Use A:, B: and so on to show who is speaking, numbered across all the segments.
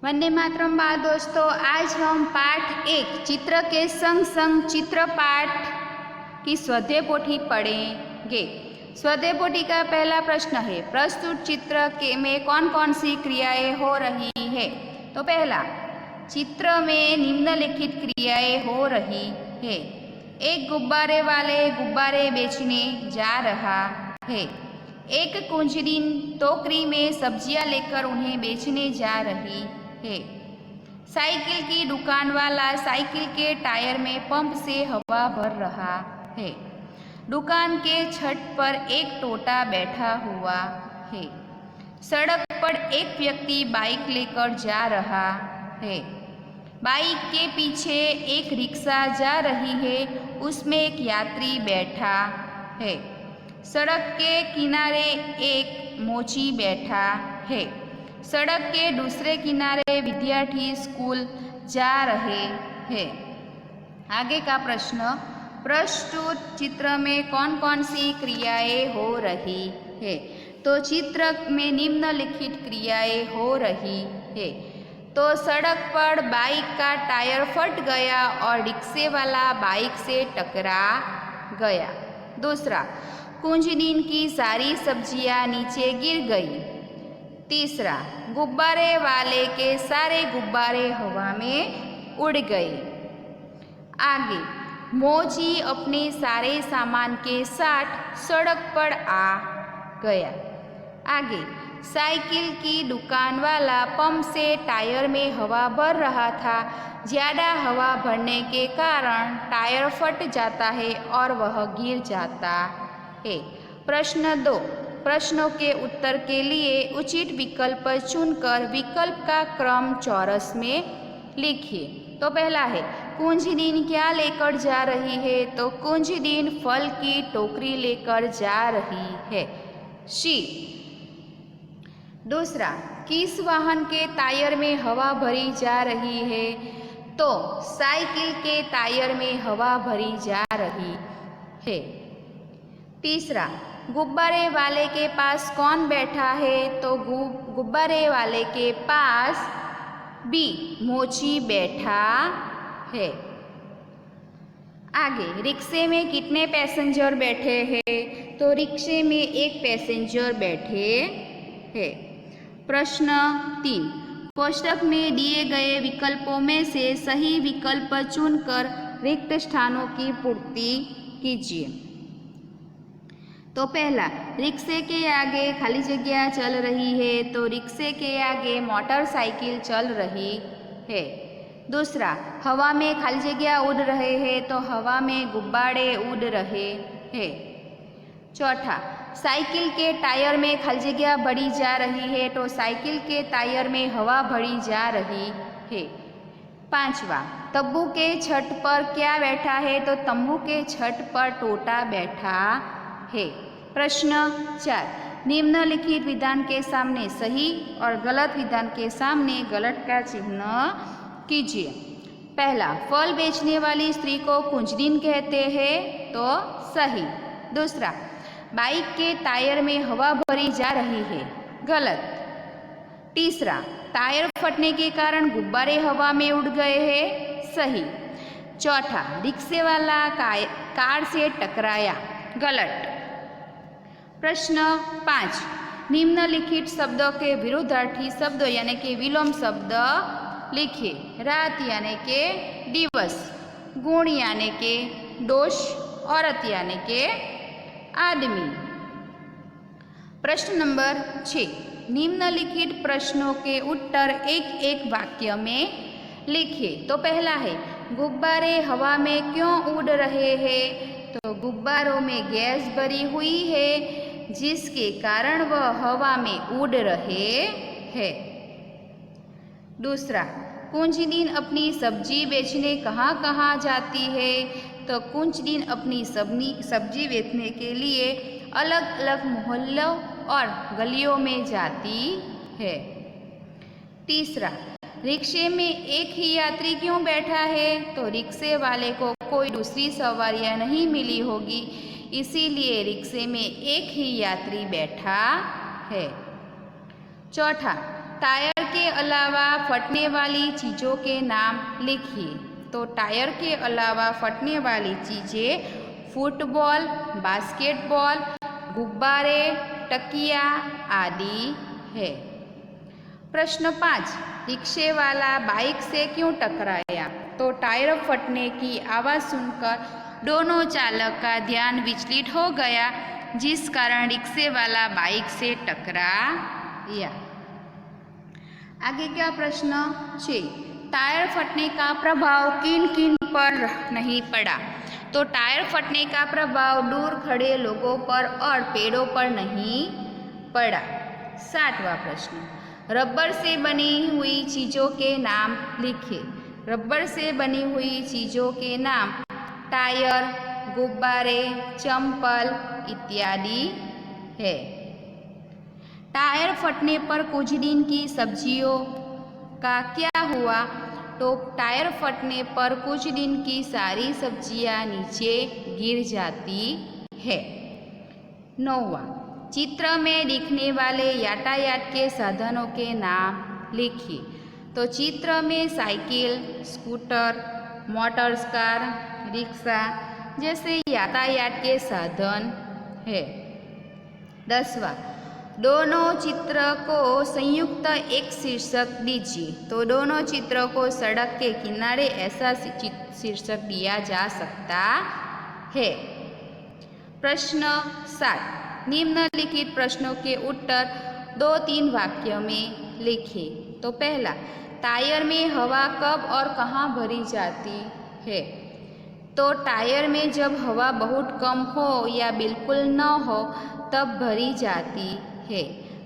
A: वंदे मातरम। बाद दोस्तों आज हम पाठ 1 चित्र के संग संग चित्र पाठ की स्वाध्याय पोथी पढ़ेंगे। स्वाध्याय पोथी का पहला प्रश्न है, प्रस्तुत चित्र के में कौन कौन सी क्रियाएं हो रही है। तो पहला, चित्र में निम्नलिखित क्रियाएं हो रही है। एक गुब्बारे वाले गुब्बारे बेचने जा रहा है। एक कुंजड़िन टोकरी में सब्जियां लेकर उन्हें बेचने जा रही है। साइकिल की दुकान वाला साइकिल के टायर में पंप से हवा भर रहा है। दुकान के छत पर एक तोता बैठा हुआ है। सड़क पर एक व्यक्ति बाइक लेकर जा रहा है। बाइक के पीछे एक रिक्शा जा रही है, उसमें एक यात्री बैठा है। सड़क के किनारे एक मोची बैठा है। सड़क के दूसरे किनारे विद्यार्थी स्कूल जा रहे हैं। आगे का प्रश्न, प्रस्तुत चित्र में कौन कौन सी क्रियाएं हो रही है। तो चित्र में निम्नलिखित क्रियाएं हो रही है। तो सड़क पर बाइक का टायर फट गया और रिक्शे वाला बाइक से टकरा गया। दूसरा, कुंजड़िन की सारी सब्जियां नीचे गिर गई। तीसरा, गुब्बारे वाले के सारे गुब्बारे हवा में उड़ गए। आगे, मोची अपने सारे सामान के साथ सड़क पर आ गया। आगे, साइकिल की दुकान वाला पंप से टायर में हवा भर रहा था। ज़्यादा हवा भरने के कारण टायर फट जाता है और वह गिर जाता है। प्रश्न 2, प्रश्नों के उत्तर के लिए उचित विकल्प चुनकर विकल्प का क्रम चौरस में लिखिए। तो पहला है, कुंजड़िन क्या लेकर जा रही है। तो कुंजड़िन फल की टोकरी लेकर जा रही है, सी। दूसरा, किस वाहन के टायर में हवा भरी जा रही है। तो साइकिल के टायर में हवा भरी जा रही है। तीसरा, गुब्बारे वाले के पास कौन बैठा है। तो गुब्बारे वाले के पास बी मोची बैठा है। आगे, रिक्शे में कितने पैसेंजर बैठे हैं। तो रिक्शे में एक पैसेंजर बैठे हैं। प्रश्न 3, कोष्ठक में दिए गए विकल्पों में से सही विकल्प चुनकर रिक्त स्थानों की पूर्ति कीजिए। तो पहला, रिक्शे के आगे खाली जगह चल रही है। तो रिक्शे के आगे मोटरसाइकिल चल रही है। दूसरा, हवा में खाली जगह उड़ रहे हैं। तो हवा में गुब्बारे उड़ रहे हैं। चौथा, साइकिल के टायर में खाली जगह भरी जा रही है। तो साइकिल के टायर में हवा भरी जा रही है। पांचवा, तंबू के छत पर क्या बैठा है। तो तंबू के छत पर तोता बैठा है। प्रश्न 4, निम्नलिखित विधान के सामने सही और गलत विधान के सामने गलत का चिन्ह कीजिए। पहला, फल बेचने वाली स्त्री को कुंजड़िन कहते हैं। तो सही। दूसरा, बाइक के टायर में हवा भरी जा रही है, गलत। तीसरा, टायर फटने के कारण गुब्बारे हवा में उड़ गए हैं, सही। चौथा, रिक्शे वाला कार से टकराया, गलत। प्रश्न 5, निम्नलिखित शब्दों के विरुद्धार्थी शब्द यानी कि विलोम शब्द लिखिए। रात यानी के दिवस, गुण यानी के दोष, औरत यानी के आदमी। प्रश्न नंबर 6, निम्नलिखित प्रश्नों के उत्तर एक एक वाक्य में लिखिए। तो पहला है, गुब्बारे हवा में क्यों उड़ रहे हैं। तो गुब्बारों में गैस भरी हुई है जिसके कारण वह हवा में उड़ रहे हैं। दूसरा, कुंजड़िन अपनी सब्जी बेचने कहाँ कहाँ जाती है। तो कुंजड़िन अपनी सब्जी बेचने के लिए अलग अलग मोहल्लों और गलियों में जाती है। तीसरा, रिक्शे में एक ही यात्री क्यों बैठा है। तो रिक्शे वाले को कोई दूसरी सवारियां नहीं मिली होगी, इसीलिए रिक्शे में एक ही यात्री बैठा है। चौथा, टायर के अलावा फटने वाली चीज़ों के नाम लिखिए। तो टायर के अलावा फटने वाली चीज़ें फुटबॉल, बास्केटबॉल, गुब्बारे, टकिया आदि है। प्रश्न 5, रिक्शे वाला बाइक से क्यों टकराया? तो टायर फटने की आवाज़ सुनकर दोनों चालक का ध्यान विचलित हो गया, जिस कारण रिक्शे वाला बाइक से टकराया। आगे क्या प्रश्न 6, टायर फटने का प्रभाव किन किन पर नहीं पड़ा? तो टायर फटने का प्रभाव दूर खड़े लोगों पर और पेड़ों पर नहीं पड़ा। 7वां प्रश्न, रबर से बनी हुई चीज़ों के नाम लिखिए। रबर से बनी हुई चीज़ों के नाम टायर, गुब्बारे, चंपल इत्यादि है। टायर फटने पर कुछ दिन की सब्जियों का क्या हुआ? तो टायर फटने पर कुछ दिन की सारी सब्जियां नीचे गिर जाती है। 9वां, चित्र में दिखने वाले यातायात के साधनों के नाम लिखिए। तो चित्र में cycle, scooter, motor car, rickshaw जैसे यातायात के साधन है। 10वां, दोनों चित्र को संयुक्त एक शीर्षक दीजिए। तो दोनों चित्रों को सड़क के किनारे ऐसा शीर्षक दिया जा सकता है। प्रश्न 7, निम्नलिखित प्रश्नों के उत्तर 2-3 वाक्यों में लिखें। तो पहला, टायर में हवा कब और कहाँ भरी जाती है? तो टायर में जब हवा बहुत कम हो या बिल्कुल न हो तब भरी जाती है।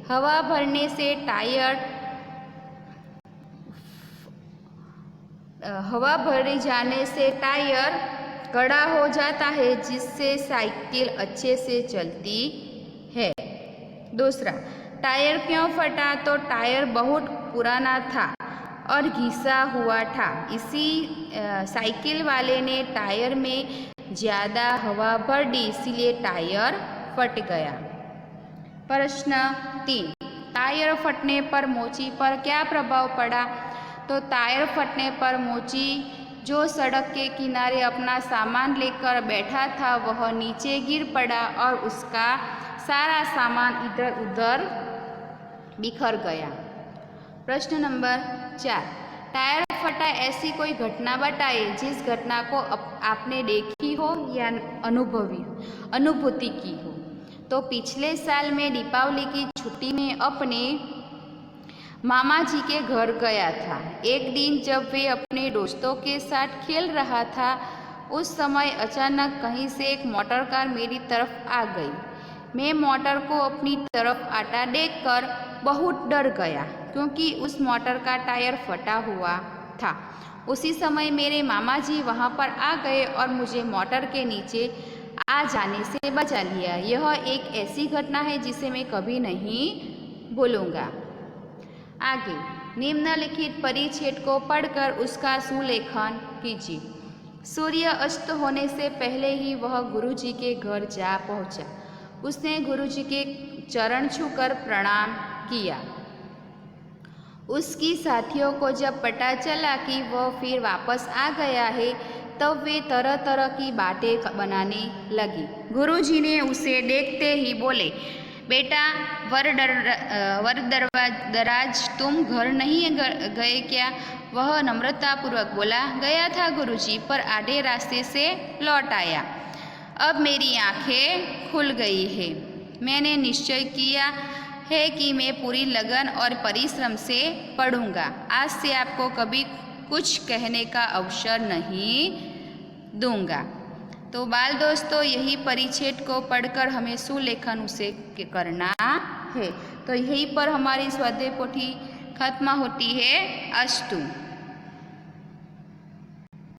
A: हवा भरने से हवा भरे जाने से टायर कड़ा हो जाता है, जिससे साइकिल अच्छे से चलती है। दूसरा, टायर क्यों फटा? तो टायर बहुत पुराना था और घिसा हुआ था, इसी साइकिल वाले ने टायर में ज़्यादा हवा भर दी, इसीलिए टायर फट गया। प्रश्न 3, टायर फटने पर मोची पर क्या प्रभाव पड़ा? तो टायर फटने पर मोची जो सड़क के किनारे अपना सामान लेकर बैठा था वह नीचे गिर पड़ा और उसका सारा सामान इधर उधर बिखर गया। प्रश्न नंबर 4, टायर फटा ऐसी कोई घटना बताइए जिस घटना को आपने देखी हो या अनुभूति की हो। तो पिछले साल मैं दीपावली की छुट्टी में अपने मामा जी के घर गया था। एक दिन जब वे अपने दोस्तों के साथ खेल रहा था, उस समय अचानक कहीं से एक मोटर कार मेरी तरफ आ गई। मैं मोटर को अपनी तरफ आता देखकर बहुत डर गया, क्योंकि उस मोटर का टायर फटा हुआ था। उसी समय मेरे मामा जी वहाँ पर आ गए और मुझे मोटर के नीचे आ जाने से बचा लिया। यह एक ऐसी घटना है जिसे मैं कभी नहीं भूलूंगा। आगे, निम्नलिखित परिच्छेद को पढ़कर उसका सुलेखन कीजिए। सूर्य अस्त होने से पहले ही वह गुरुजी के घर जा पहुंचा। उसने गुरुजी के चरण छूकर प्रणाम किया। उसकी साथियों को जब पता चला कि वह फिर वापस आ गया है, तब वे तरह तरह की बातें बनाने लगी। गुरुजी ने उसे देखते ही बोले, बेटा वरदराज, तुम घर नहीं गए क्या? वह नम्रतापूर्वक बोला, गया था गुरुजी, पर आधे रास्ते से लौट आया। अब मेरी आंखें खुल गई है। मैंने निश्चय किया है कि मैं पूरी लगन और परिश्रम से पढ़ूंगा। आज से आपको कभी कुछ कहने का अवसर नहीं दूंगा। तो बाल दोस्तों, यही परिच्छेद को पढ़कर हमें सुलेखन उसे करना है। तो यहीं पर हमारी स्वाध्याय पोथी खत्म होती है। अस्तु।